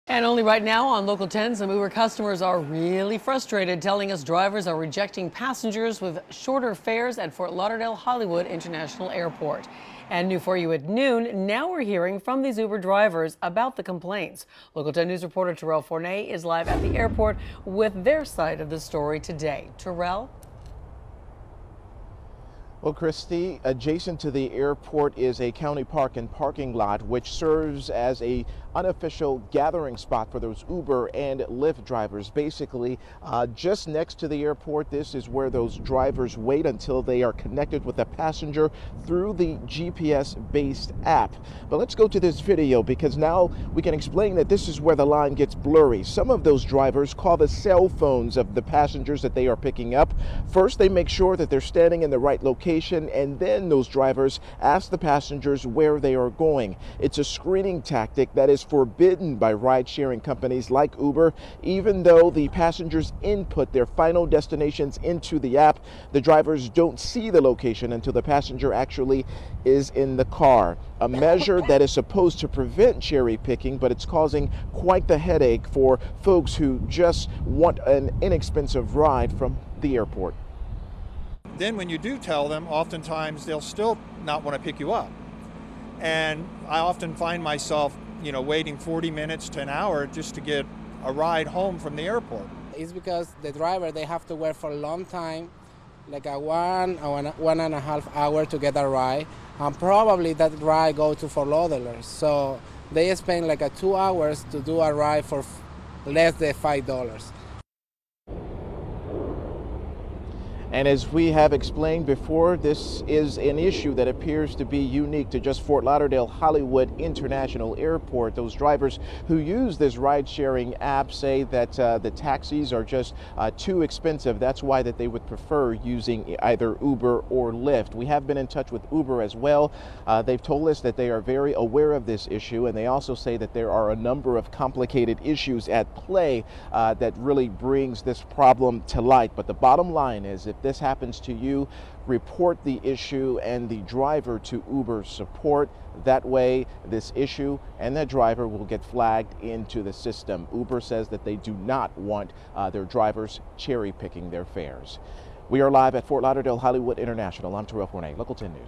And only right now on Local 10, some Uber customers are really frustrated, telling us drivers are rejecting passengers with shorter fares at Fort Lauderdale Hollywood International Airport. And new for you at noon, now we're hearing from these Uber drivers about the complaints. Local 10 News reporter Terrell Fournay is live at the airport with their side of the story today. Terrell? Well, Christy, adjacent to the airport is a county park and parking lot, which serves as a unofficial gathering spot for those Uber and Lyft drivers. Basically, just next to the airport, this is where those drivers wait until they are connected with a passenger through the GPS-based app. But let's go to this video because now we can explain that this is where the line gets blurry. Some of those drivers call the cell phones of the passengers that they are picking up. First, they make sure that they're standing in the right location, and then those drivers ask the passengers where they are going. It's a screening tactic that is forbidden by ride-sharing companies like Uber. Even though the passengers input their final destinations into the app, the drivers don't see the location until the passenger actually is in the car. A measure that is supposed to prevent cherry picking, but it's causing quite the headache for folks who just want an inexpensive ride from the airport. Then when you do tell them, oftentimes they'll still not want to pick you up. And I often find myself, waiting 40 minutes to an hour just to get a ride home from the airport. It's because the driver, they have to wait for a long time, like a one and a half hour to get a ride. And probably that ride go to Fort Lauderdale. So they spend like 2 hours to do a ride for less than $5. And as we have explained before, this is an issue that appears to be unique to just Fort Lauderdale Hollywood International Airport. Those drivers who use this ride-sharing app say that the taxis are just too expensive. That's why that they would prefer using either Uber or Lyft. We have been in touch with Uber as well. They've told us that they are very aware of this issue, and they also say that there are a number of complicated issues at play that really brings this problem to light. But the bottom line is, if this happens to you, report the issue and the driver to Uber support. That way, this issue and the driver will get flagged into the system. Uber says that they do not want their drivers cherry picking their fares. We are live at Fort Lauderdale Hollywood International. I'm Terrell Fournay, Local 10 News.